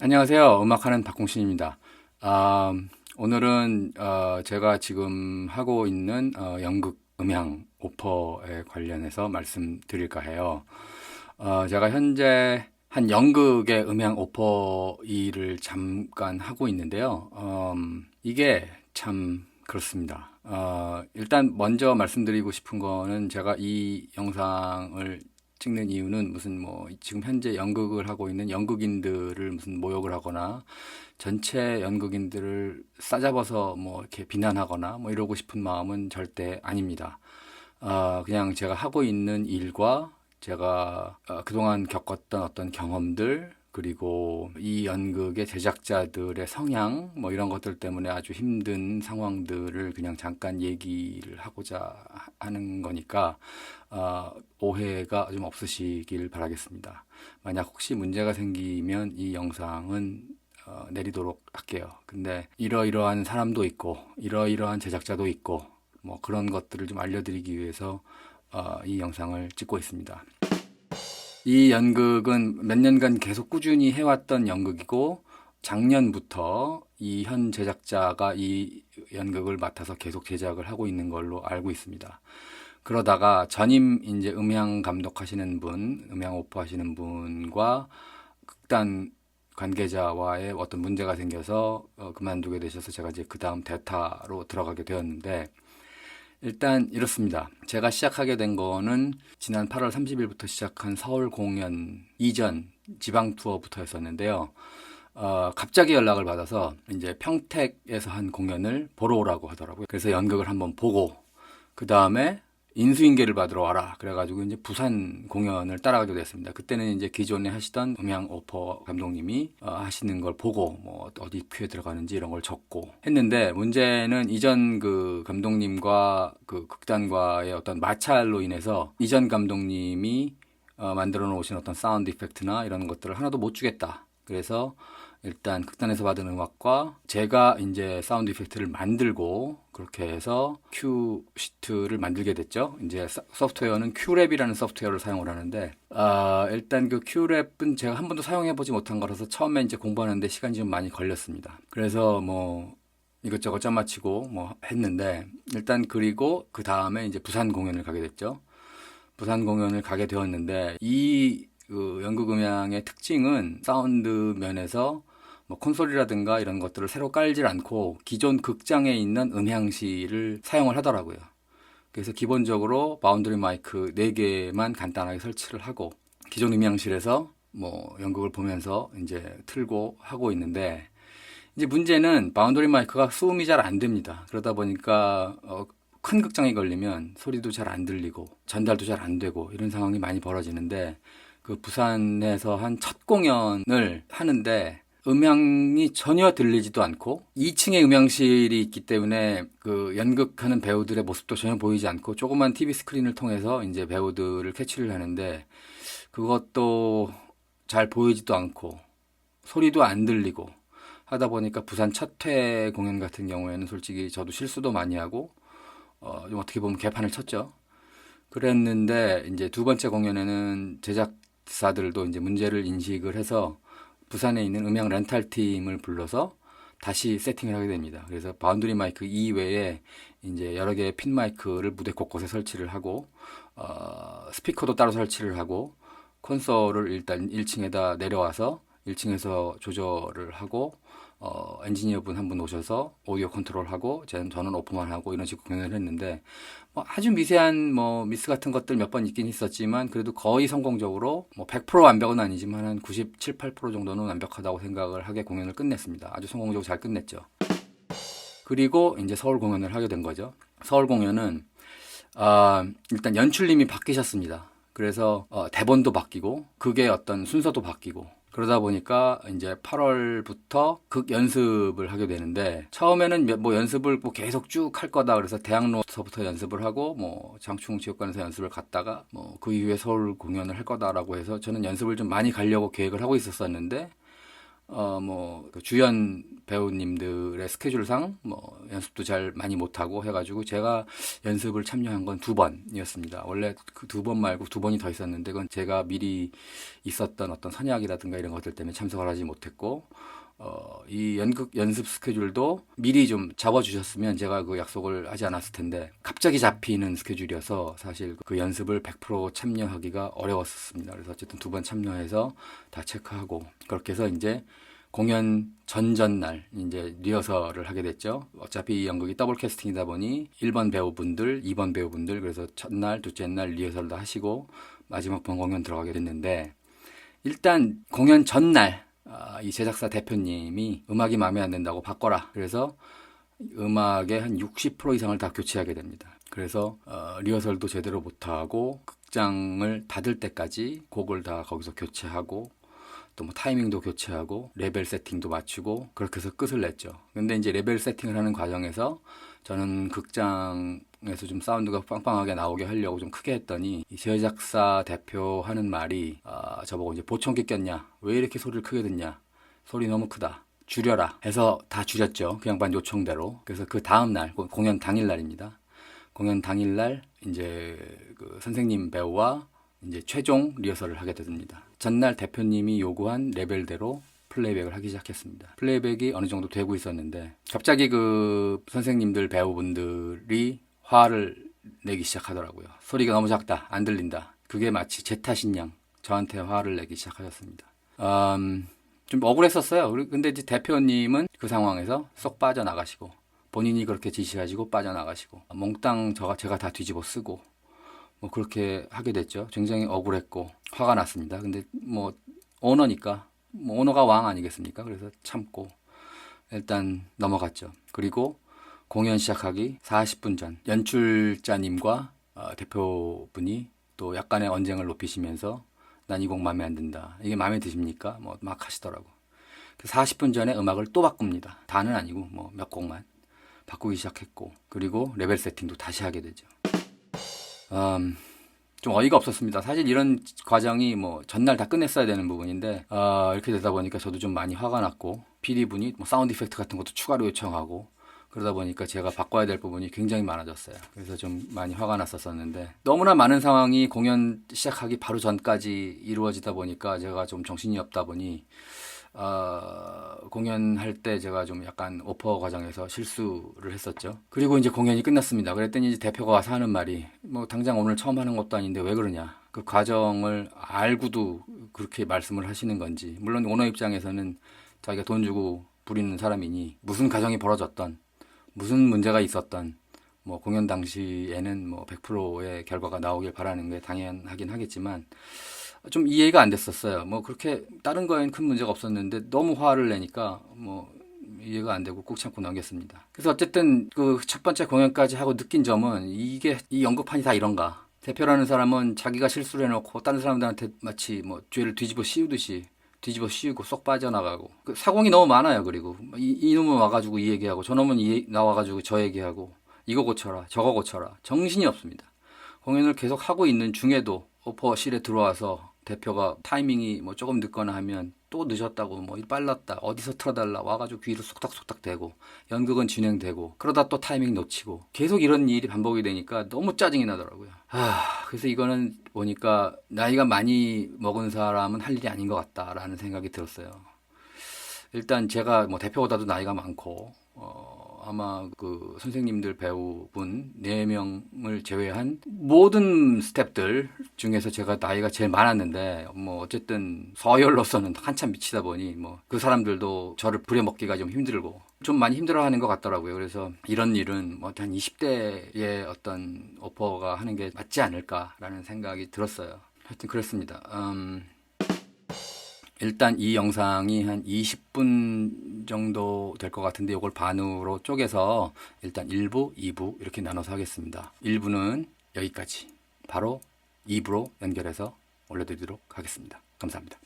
안녕하세요. 음악하는 박공신입니다. 아, 오늘은 제가 지금 하고 있는 연극 음향 오퍼에 관련해서 말씀드릴까 해요. 제가 현재 한 연극의 음향 오퍼 일을 잠깐 하고 있는데요. 이게 참 그렇습니다. 일단 먼저 말씀드리고 싶은 거는 제가 이 영상을 찍는 이유는 무슨 뭐 지금 현재 연극을 하고 있는 연극인들을 무슨 모욕을 하거나 전체 연극인들을 싸잡아서 뭐 이렇게 비난하거나 뭐 이러고 싶은 마음은 절대 아닙니다. 그냥 제가 하고 있는 일과 제가 그동안 겪었던 어떤 경험들, 그리고 이 연극의 제작자들의 성향, 뭐 이런 것들 때문에 아주 힘든 상황들을 그냥 잠깐 얘기를 하고자 하는 거니까, 오해가 좀 없으시길 바라겠습니다. 만약 혹시 문제가 생기면 이 영상은 내리도록 할게요. 근데 이러이러한 사람도 있고, 이러이러한 제작자도 있고, 뭐 그런 것들을 좀 알려드리기 위해서 이 영상을 찍고 있습니다. 이 연극은 몇 년간 계속 꾸준히 해왔던 연극이고, 작년부터 이 현 제작자가 이 연극을 맡아서 계속 제작을 하고 있는 걸로 알고 있습니다. 그러다가 전임 이제 음향 감독하시는 분, 음향 오퍼하시는 분과 극단 관계자와의 어떤 문제가 생겨서 그만두게 되셔서 제가 이제 그 다음 대타로 들어가게 되었는데, 일단 이렇습니다. 제가 시작하게 된 거는 지난 8월 30일부터 시작한 서울 공연 이전 지방 투어부터 했었는데요. 갑자기 연락을 받아서 이제 평택에서 한 공연을 보러 오라고 하더라고요. 그래서 연극을 한번 보고 그 다음에 인수인계를 받으러 와라. 그래가지고 이제 부산 공연을 따라가게 됐습니다. 그때는 이제 기존에 하시던 음향 오퍼 감독님이 하시는 걸 보고 뭐 어디 큐에 들어가는지 이런 걸 적고 했는데, 문제는 이전 그 감독님과 그 극단과의 어떤 마찰로 인해서 이전 감독님이 만들어 놓으신 어떤 사운드 이펙트나 이런 것들을 하나도 못 주겠다. 그래서 일단 극단에서 받은 음악과 제가 이제 사운드 이펙트를 만들고 그렇게 해서 큐 시트를 만들게 됐죠. 이제 소프트웨어는 큐랩이라는 소프트웨어를 사용을 하는데, 일단 그 큐랩은 제가 한 번도 사용해 보지 못한 거라서 처음에 이제 공부하는데 시간이 좀 많이 걸렸습니다. 그래서 뭐 이것저것 짜맞히고 뭐 했는데, 일단 그리고 그 다음에 이제 부산 공연을 가게 됐죠. 부산 공연을 가게 되었는데, 그 연극 음향의 특징은 사운드 면에서 뭐 콘솔이라든가 이런 것들을 새로 깔질 않고 기존 극장에 있는 음향실을 사용을 하더라고요. 그래서 기본적으로 바운드리 마이크 4개만 간단하게 설치를 하고 기존 음향실에서 뭐 연극을 보면서 이제 틀고 하고 있는데, 이제 문제는 바운더리 마이크가 수음이 잘 안 됩니다. 그러다 보니까 큰 극장에 걸리면 소리도 잘 안 들리고 전달도 잘 안 되고 이런 상황이 많이 벌어지는데, 그 부산에서 한 첫 공연을 하는데 음향이 전혀 들리지도 않고 2층에 음향실이 있기 때문에 그 연극하는 배우들의 모습도 전혀 보이지 않고 조그만 TV 스크린을 통해서 이제 배우들을 캐치를 하는데, 그것도 잘 보이지도 않고 소리도 안 들리고 하다 보니까 부산 첫 회 공연 같은 경우에는 솔직히 저도 실수도 많이 하고 좀 어떻게 보면 개판을 쳤죠. 그랬는데 이제 두 번째 공연에는 제작사들도 이제 문제를 인식을 해서 부산에 있는 음향 렌탈 팀을 불러서 다시 세팅을 하게 됩니다. 그래서 바운드리 마이크 이외에 이제 여러 개의 핀 마이크를 무대 곳곳에 설치를 하고 스피커도 따로 설치를 하고 콘솔을 일단 1층에다 내려와서 1층에서 조절을 하고 엔지니어분 한 분 오셔서 오디오 컨트롤하고 저는 오프만 하고 이런 식으로 공연을 했는데, 뭐 아주 미세한 뭐 미스 같은 것들 몇 번 있긴 있었지만 그래도 거의 성공적으로 뭐 100% 완벽은 아니지만 한 97, 8% 정도는 완벽하다고 생각을 하게 공연을 끝냈습니다. 아주 성공적으로 잘 끝냈죠. 그리고 이제 서울 공연을 하게 된 거죠. 서울 공연은 일단 연출님이 바뀌셨습니다. 그래서 대본도 바뀌고 극의 어떤 순서도 바뀌고 그러다 보니까 이제 8월부터 극 연습을 하게 되는데, 처음에는 뭐 연습을 뭐 계속 쭉 할 거다 그래서 대학로서부터 연습을 하고 뭐 장충체육관에서 연습을 갔다가 뭐 그 이후에 서울 공연을 할 거다라고 해서 저는 연습을 좀 많이 가려고 계획을 하고 있었었는데, 그 주연 배우님들의 스케줄상 연습도 잘 많이 못하고 해가지고 제가 연습을 참여한 건 2번이었습니다. 원래 그 2번 말고 2번이 더 있었는데 그건 제가 미리 있었던 어떤 선약이라든가 이런 것들 때문에 참석을 하지 못했고 이 연극 연습 스케줄도 미리 좀 잡아주셨으면 제가 그 약속을 하지 않았을 텐데 갑자기 잡히는 스케줄이어서 사실 그 연습을 100% 참여하기가 어려웠습니다. 그래서 어쨌든 2번 참여해서 다 체크하고 그렇게 해서 이제 공연 전날 이제 리허설을 하게 됐죠. 어차피 이 연극이 더블 캐스팅이다 보니 1번 배우분들, 2번 배우분들 그래서 첫날, 둘째 날 리허설도 하시고 마지막 번 공연 들어가게 됐는데 일단 공연 전날 이 제작사 대표님이 음악이 마음에 안 든다고 바꿔라. 그래서 음악의 한 60% 이상을 다 교체하게 됩니다. 그래서 리허설도 제대로 못하고 극장을 닫을 때까지 곡을 다 거기서 교체하고 또 뭐 타이밍도 교체하고 레벨 세팅도 맞추고 그렇게 해서 끝을 냈죠. 근데 이제 레벨 세팅을 하는 과정에서 저는 극장에서 좀 사운드가 빵빵하게 나오게 하려고 좀 크게 했더니 이 제작사 대표 하는 말이 저보고 이제 보청기 꼈냐? 왜 이렇게 소리를 크게 듣냐? 소리 너무 크다. 줄여라 해서 다 줄였죠. 그 양반 요청대로. 그래서 그 다음 날 공연 당일 날입니다. 공연 당일 날 이제 그 선생님 배우와 이제 최종 리허설을 하게 됩니다. 전날 대표님이 요구한 레벨대로 플레이백을 하기 시작했습니다. 플레이백이 어느 정도 되고 있었는데 갑자기 그 선생님들 배우분들이 화를 내기 시작하더라고요. 소리가 너무 작다. 안 들린다. 그게 마치 제 탓인 양 저한테 화를 내기 시작하셨습니다. 좀 억울했었어요. 근데 이제 대표님은 그 상황에서 쏙 빠져나가시고 본인이 그렇게 지시하시고 빠져나가시고 몽땅 제가 다 뒤집어 쓰고 그렇게 하게 됐죠. 굉장히 억울했고 화가 났습니다. 근데 오너니까 오너가 왕 아니겠습니까? 그래서 참고 일단 넘어갔죠. 그리고 공연 시작하기 40분 전 연출자님과 대표분이 또 약간의 언쟁을 높이시면서 난 이 곡 마음에 안 든다. 이게 마음에 드십니까? 막 하시더라고. 40분 전에 음악을 또 바꿉니다. 다는 아니고 몇 곡만 바꾸기 시작했고 그리고 레벨 세팅도 다시 하게 되죠. 좀 어이가 없었습니다. 사실 이런 과정이 전날 다 끝냈어야 되는 부분인데 이렇게 되다 보니까 저도 좀 많이 화가 났고 PD분이 사운드 이펙트 같은 것도 추가로 요청하고 그러다 보니까 제가 바꿔야 될 부분이 굉장히 많아졌어요. 그래서 좀 많이 화가 났었는데 너무나 많은 상황이 공연 시작하기 바로 전까지 이루어지다 보니까 제가 좀 정신이 없다 보니 공연할 때 제가 좀 약간 오퍼 과정에서 실수를 했었죠. 그리고 이제 공연이 끝났습니다. 그랬더니 이제 대표가 와서 하는 말이 당장 오늘 처음 하는 것도 아닌데 왜 그러냐. 그 과정을 알고도 그렇게 말씀을 하시는 건지. 물론 오너 입장에서는 자기가 돈 주고 부리는 사람이니 무슨 과정이 벌어졌던 무슨 문제가 있었던 공연 당시에는 100%의 결과가 나오길 바라는 게 당연하긴 하겠지만 좀 이해가 안 됐었어요. 그렇게 다른 거에는 큰 문제가 없었는데 너무 화를 내니까 이해가 안 되고 꾹 참고 넘겼습니다. 그래서 어쨌든 그 첫 번째 공연까지 하고 느낀 점은 이 연극판이 다 이런가. 대표라는 사람은 자기가 실수를 해놓고 다른 사람들한테 마치 죄를 뒤집어 씌우고 쏙 빠져나가고 사공이 너무 많아요. 그리고 이놈은 와가지고 이 얘기하고 저놈은 나와가지고 저 얘기하고 이거 고쳐라 저거 고쳐라 정신이 없습니다. 공연을 계속 하고 있는 중에도 오퍼실에 들어와서 대표가 타이밍이 조금 늦거나 하면 또 늦었다고 빨랐다 어디서 틀어달라 와가지고 귀를 쏙닥쏙닥 대고 연극은 진행되고 그러다 또 타이밍 놓치고 계속 이런 일이 반복이 되니까 너무 짜증이 나더라고요. 그래서 이거는 보니까 나이가 많이 먹은 사람은 할 일이 아닌 것 같다라는 생각이 들었어요. 일단 제가 대표보다도 나이가 많고 아마 그 선생님들 배우분 4명을 제외한 모든 스태프들 중에서 제가 나이가 제일 많았는데 어쨌든 서열로서는 한참 미치다 보니 그 사람들도 저를 부려먹기가 좀 힘들고 좀 많이 힘들어하는 것 같더라고요. 그래서 이런 일은 한 20대의 어떤 오퍼가 하는 게 맞지 않을까라는 생각이 들었어요. 하여튼 그렇습니다. 일단 이 영상이 한 20분 정도 될 것 같은데 이걸 반으로 쪼개서 일단 1부, 2부 이렇게 나눠서 하겠습니다. 1부는 여기까지 바로 2부로 연결해서 올려드리도록 하겠습니다. 감사합니다.